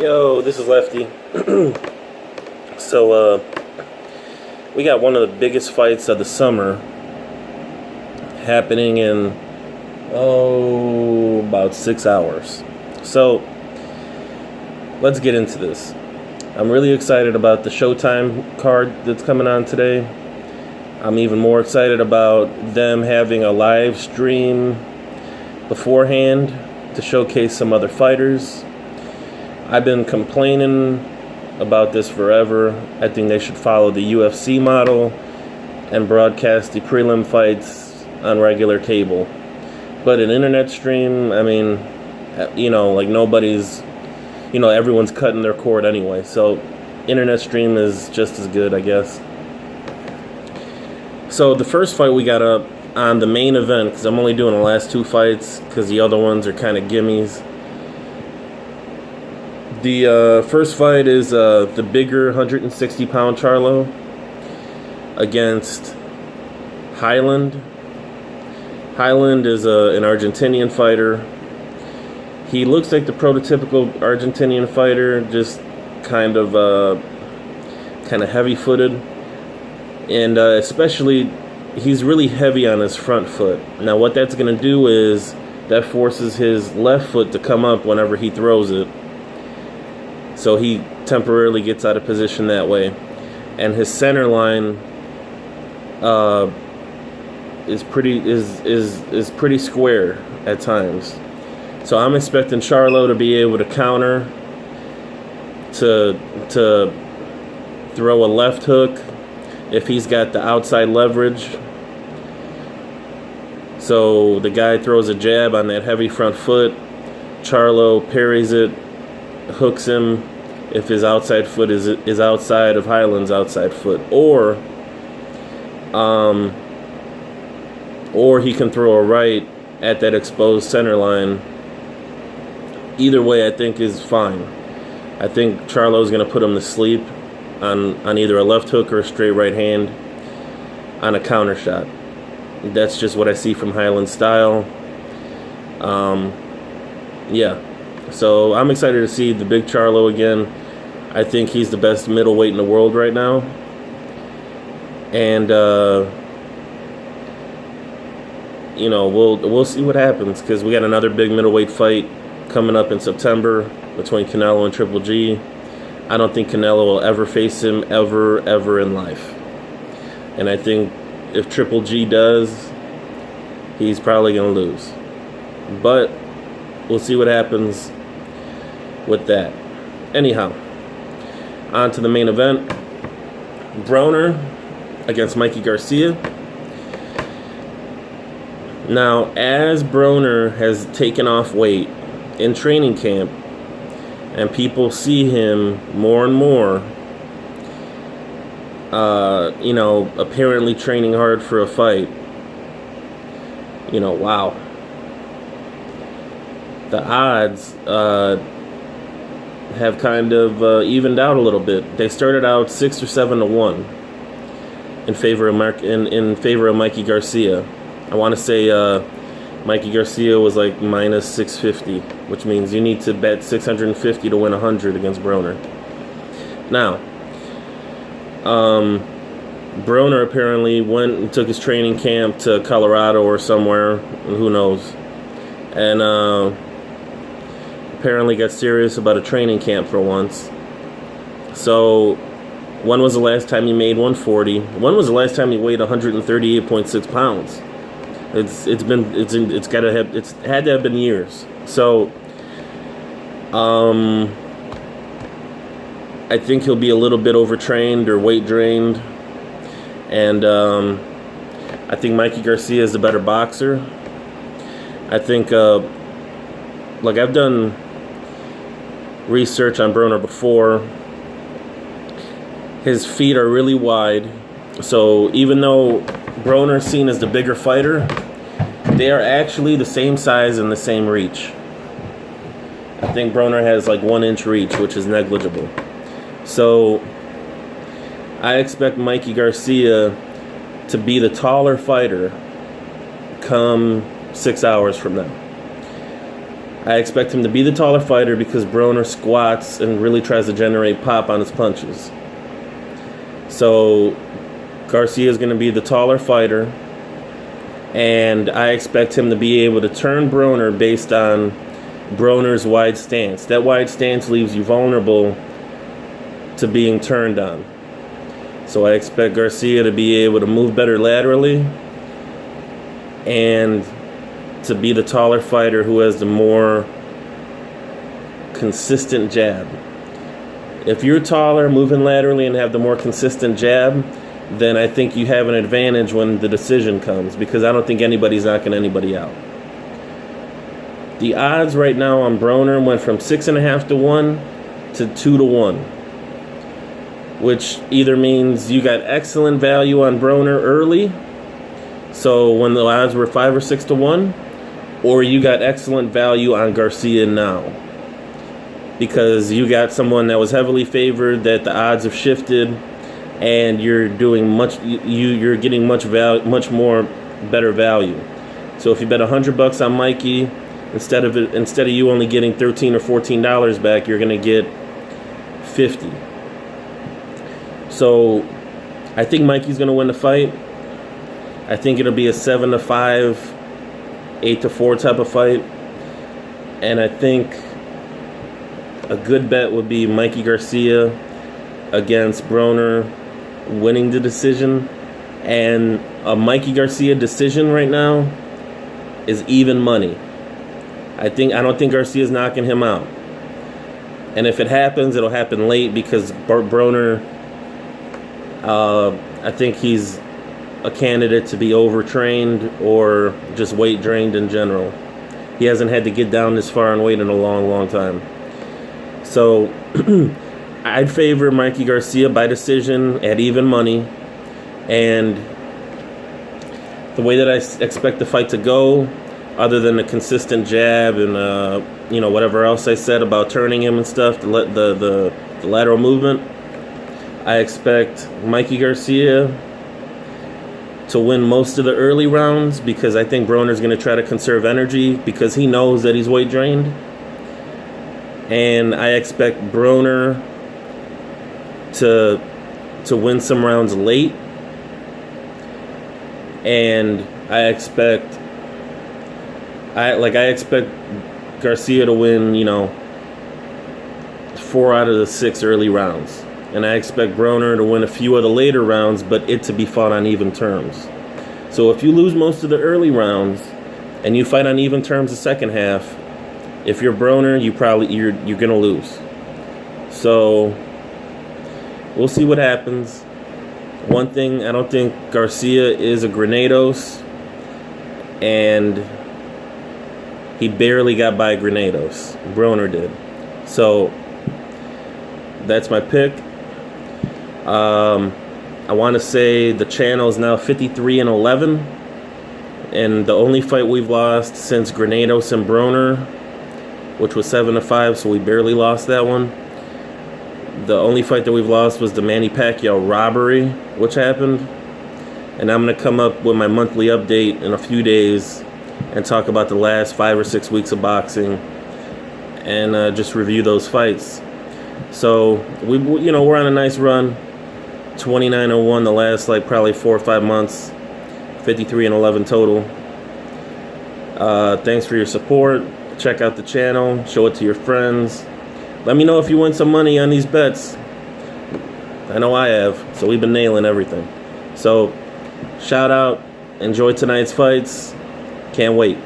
Yo, this is Lefty. So, we got one of the biggest fights of the summer happening in, about 6 hours. So, let's get into this. I'm really excited about the Showtime card that's coming on today. I'm even more excited about them having a live stream beforehand to showcase some other fighters. I've been complaining about this forever. I think they should follow the UFC model and broadcast the prelim fights on regular cable. But an internet stream, I mean, like nobody's, everyone's cutting their cord anyway. So internet stream is just as good, I guess. So the first fight we got up on the main event, because I'm only doing the last two fights because the other ones are kind of gimmies. The first fight is the bigger 160-pound Charlo against Highland. Highland is an Argentinian fighter. He looks like the prototypical Argentinian fighter, just kind of heavy-footed, and especially he's really heavy on his front foot. Now, what that's going to do is that forces his left foot to come up whenever he throws it. So he temporarily gets out of position that way, and his center line is pretty square at times. So I'm expecting Charlo to be able to counter, to throw a left hook if he's got the outside leverage. So the guy throws a jab on that heavy front foot. Charlo parries it, hooks him if his outside foot is outside of Highland's outside foot, or he can throw a right at that exposed center line. Either way, I think is fine. I think Charlo's going to put him to sleep on either a left hook or a straight right hand on a counter shot. That's just what I see from Highland's style. Yeah. So I'm excited to see the big Charlo again. I think he's the best middleweight in the world right now. And we'll see what happens, because we got another big middleweight fight coming up in September between Canelo and Triple G. I don't think Canelo will ever face him ever in life. And I think if Triple G does, he's probably going to lose. But we'll see what happens with that. Anyhow, on to the main event. Broner against Mikey Garcia. Now, as Broner has taken off weight in training camp, and people see him more and more, apparently training hard for a fight, wow. The odds have kind of evened out a little bit. They started out 6 or 7 to 1 in favor of Mikey Garcia. I want to say Mikey Garcia was like minus 650, which means you need to bet 650 to win 100 against Broner. Now, Broner apparently went and took his training camp to Colorado or somewhere, who knows, and apparently got serious about a training camp for once. So, when was the last time he made 140? When was the last time he weighed 138.6 pounds? It's had to have been years. So, I think he'll be a little bit overtrained or weight drained, and I think Mikey Garcia is the better boxer. I think, I've done research on Broner before. His feet are really wide, so even though Broner's seen as the bigger fighter, they are actually the same size and the same reach. I think Broner has like 1 inch reach, which is negligible. So I expect Mikey Garcia to be the taller fighter come 6 hours from now. I expect him to be the taller fighter because Broner squats and really tries to generate pop on his punches. So Garcia is going to be the taller fighter, and I expect him to be able to turn Broner based on Broner's wide stance. That wide stance leaves you vulnerable to being turned on. So I expect Garcia to be able to move better laterally and to be the taller fighter who has the more consistent jab. If you're taller, moving laterally, and have the more consistent jab, then I think you have an advantage when the decision comes, because I don't think anybody's knocking anybody out. The odds right now on Broner went from 6.5 to 1 to 2 to 1, which either means you got excellent value on Broner early, so when the odds were 5 or 6 to 1, or you got excellent value on Garcia now, because you got someone that was heavily favored, that the odds have shifted, and you're doing you're getting much more better value. So if you bet $100 on Mikey, instead of you only getting $13 or $14 back, you're gonna get $50. So I think Mikey's gonna win the fight. I think it'll be a 7-5, 8-4 type of fight, and I think a good bet would be Mikey Garcia against Broner winning the decision. And a Mikey Garcia decision right now is even money. I don't think Garcia's knocking him out. And if it happens, it'll happen late, because Broner, I think he's a candidate to be overtrained or just weight drained in general. He hasn't had to get down this far in weight in a long, long time. So I'd favor Mikey Garcia by decision at even money. And the way that I expect the fight to go, other than the consistent jab and whatever else I said about turning him and stuff, the lateral movement, I expect Mikey Garcia to win most of the early rounds, because I think Broner's going to try to conserve energy because he knows that he's weight drained. And I expect Broner to win some rounds late. And I expect Garcia to win, 4 out of the 6 early rounds. And I expect Broner to win a few of the later rounds, but it to be fought on even terms. So if you lose most of the early rounds and you fight on even terms the second half, if you're Broner, you're gonna lose. So we'll see what happens. One thing, I don't think Garcia is a Granados, and he barely got by Granados. Broner did. So that's my pick. I want to say the channel is now 53-11, and the only fight we've lost since Granados and Broner, which was 7-5, so we barely lost that one. The only fight that we've lost was the Manny Pacquiao robbery, which happened. And I'm going to come up with my monthly update in a few days and talk about the last 5 or 6 weeks of boxing and just review those fights. So we're on a nice run. 29-01 the last probably 4 or 5 months. 53-11 total. Thanks for your support. Check out the channel. Show it to your friends. Let me know if you win some money on these bets. I know I have. So we've been nailing everything. So shout out. Enjoy tonight's fights. Can't wait.